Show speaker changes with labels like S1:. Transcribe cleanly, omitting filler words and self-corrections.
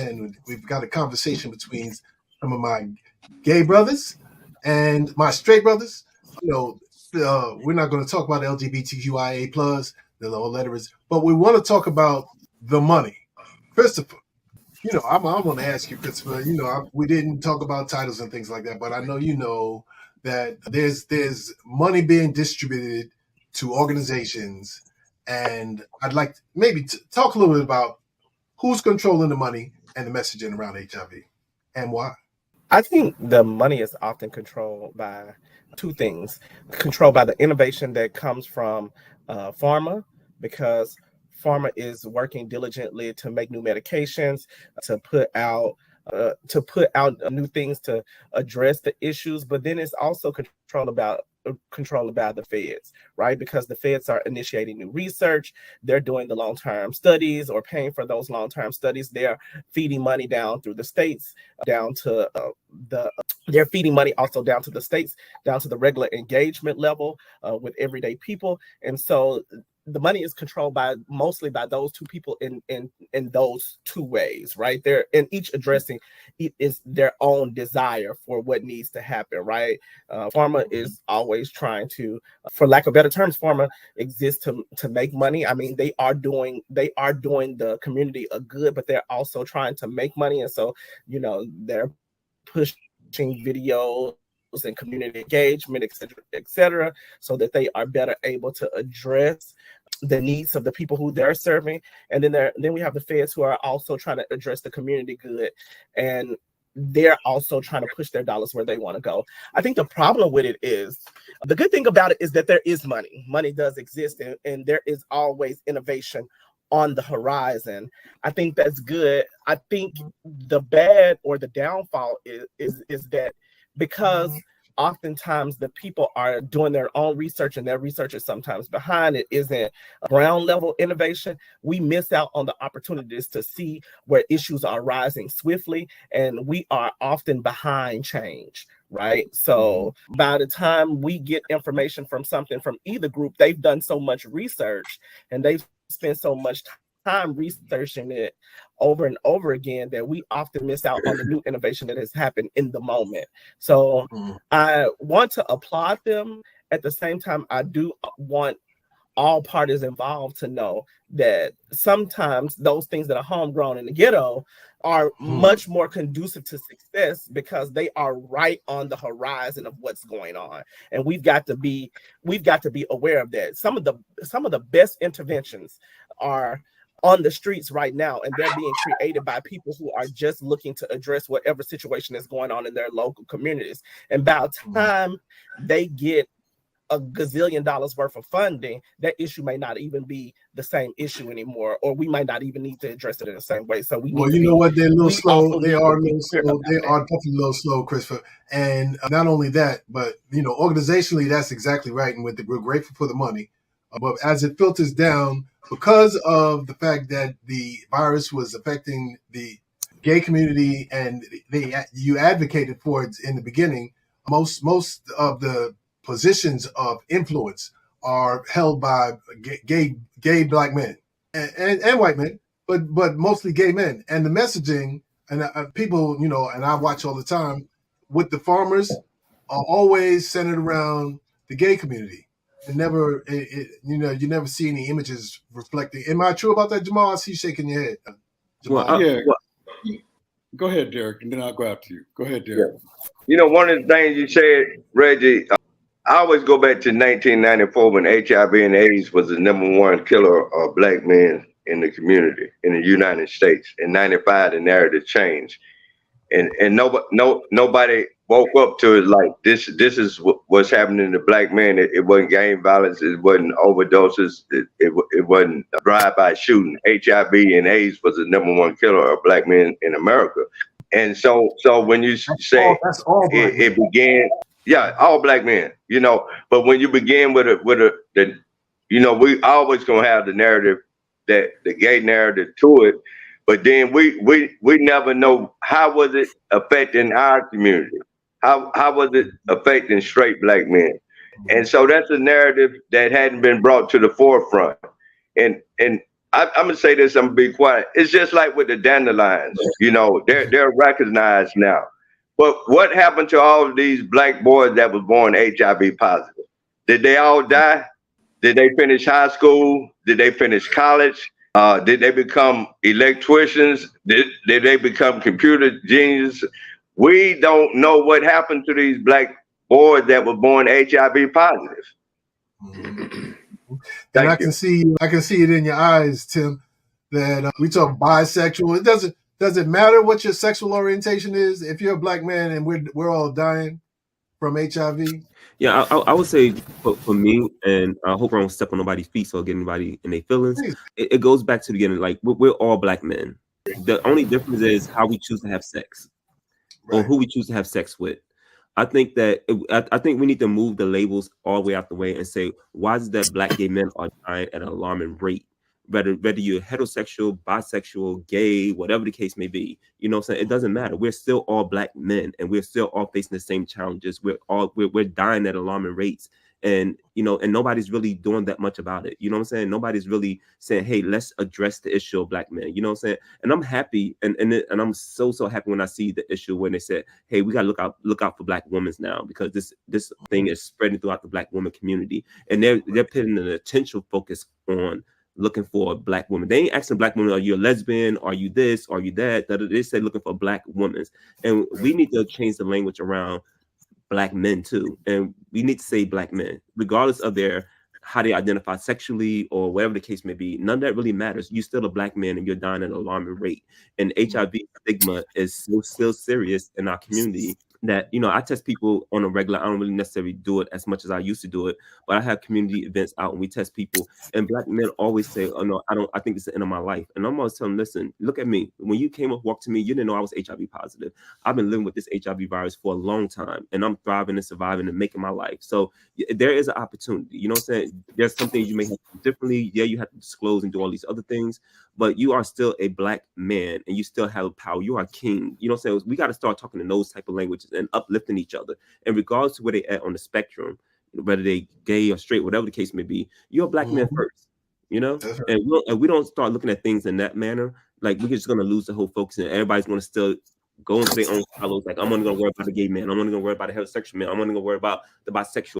S1: and we've got a conversation between some of my gay brothers and my straight brothers. We're not going to talk about LGBTQIA plus the low letters, but we want to talk about the money. Christopher, I'm going to ask you, Christopher. We didn't talk about titles and things like that, but I know that there's money being distributed to organizations, and I'd like to maybe talk a little bit about who's controlling the money and the messaging around HIV and why.
S2: I think the money is often controlled by two things: controlled by the innovation that comes from pharma, because pharma is working diligently to make new medications, to put out new things to address the issues. But then it's also controlled by the feds, right? Because the feds are initiating new research, they're doing the long-term studies or paying for those long-term studies. They're feeding money down through the states, down to they're feeding money also down to the states, down to the regular engagement level with everyday people. And so the money is controlled mostly by those two people in those two ways, right? They're in each addressing is their own desire for what needs to happen, right? Pharma is always trying to, for lack of better terms, pharma exists to make money. I mean, they are doing the community a good, but they're also trying to make money, and so they're pushing videos and community engagement, et cetera, so that they are better able to address the needs of the people who they're serving. And then we have the feds who are also trying to address the community good, and they're also trying to push their dollars where they want to go. I think the problem with it is, the good thing about it is that there is money. Money does exist, and there is always innovation on the horizon. I think that's good. I think the bad or the downfall is that because oftentimes the people are doing their own research and their research is sometimes behind, it isn't ground level innovation, we miss out on the opportunities to see where issues are rising swiftly, and we are often behind change, right? So by the time we get information from either group, they've done so much research and they've spent so much time researching it over and over again that we often miss out on the new innovation that has happened in the moment. So I want to applaud them. At the same time, I do want all parties involved to know that sometimes those things that are homegrown in the ghetto are much more conducive to success because they are right on the horizon of what's going on. And we've got to be aware of that. Some of the best interventions are on the streets right now, and they're being created by people who are just looking to address whatever situation is going on in their local communities. And by the time they get a gazillion dollars worth of funding, that issue may not even be the same issue anymore, or we might not even need to address it in the same way. So we need
S1: know what? They're a little slow. They are a little slow. They are definitely a little slow, Christopher. And not only that, but organizationally, that's exactly right. And we're grateful for the money, but as it filters down, because of the fact that the virus was affecting the gay community, and you advocated for it in the beginning, most of the positions of influence are held by gay black men and white men, but mostly gay men. And the messaging and people, and I watch all the time with the farmers are always centered around the gay community. And never, you never see any images reflecting. Am I true about that, Jamal? I see you shaking your head.
S3: Jamal. Go ahead, Derek, and then I'll go after you. Go ahead, Derek.
S4: One of the things you said, Reggie, I always go back to 1994 when HIV and AIDS was the #1 killer of black men in the community in the United States. In 95, the narrative changed. And nobody woke up to it like this is what's happening to black men. It wasn't gang violence, it wasn't overdoses, it wasn't drive-by shooting. HIV and AIDS was the #1 killer of black men in America. And so when you say it began, all black men, but when you begin with we always gonna have the narrative, that the gay narrative to it. But then we never know how was it affecting our community. How was it affecting straight black men? And so that's a narrative that hadn't been brought to the forefront. And I'm gonna say this. I'm gonna be quiet. It's just like with the dandelions. You know, they're recognized now. But what happened to all of these black boys that was born HIV positive? Did they all die? Did they finish high school? Did they finish college? Did they become electricians? Did they become computer geniuses? We don't know what happened to these black boys that were born HIV positive.
S1: Mm-hmm. And I can see it in your eyes, Tim, that we talk bisexual. It doesn't matter what your sexual orientation is. If you're a black man and we're all dying from HIV.
S5: Yeah, I would say for me, and I hope I don't step on nobody's feet so I get anybody in their feelings. It goes back to the beginning. Like we're all black men. The only difference is how we choose to have sex, or who we choose to have sex with. I think that I think we need to move the labels all the way out the way and say, why is it that black gay men are dying at an alarming rate? Whether you're heterosexual, bisexual, gay, whatever the case may be, you know what I'm saying? It doesn't matter. We're still all black men, and we're still all facing the same challenges. We're dying at alarming rates. And you know, and nobody's really doing that much about it. You know what I'm saying? Nobody's really saying, hey, let's address the issue of black men. You know what I'm saying? And I'm happy, and I'm so happy when I see the issue when they said, hey, we gotta look out for black women now, because this thing is spreading throughout the black woman community, and they're putting an attention focus on looking for black women. They ain't asking black women, are you a lesbian? Are you this? Are you that? They said looking for black women. And we need to change the language around black men too. And we need to say black men, regardless of how they identify sexually or whatever the case may be. None of that really matters. You're still a black man and you're dying at an alarming rate. And HIV stigma is still serious in our community that, you know, I test people on a regular. I don't really necessarily do it as much as I used to do it, but I have community events out and we test people, and black men always say, oh no, I think it's the end of my life. And I'm always telling them, listen, look at me. When you came up, walked to me, you didn't know I was HIV positive. I've been living with this HIV virus for a long time, and I'm thriving and surviving and making my life. So there is an opportunity. You know what I'm saying? There's some things you may have to do differently. Yeah, you have to disclose and do all these other things, but you are still a black man and you still have power. You are king. You know what I'm saying? We got to start talking in those type of languages and uplifting each other. And regardless of where they at on the spectrum, whether they gay or straight, whatever the case may be, you're a black man first, you know? And we don't start looking at things in that manner. Like, we're just going to lose the whole focus, and everybody's going to still go into their own silos. Like, I'm only going to worry about the gay man. I'm only going to worry about the heterosexual man. I'm only going to worry about the bisexual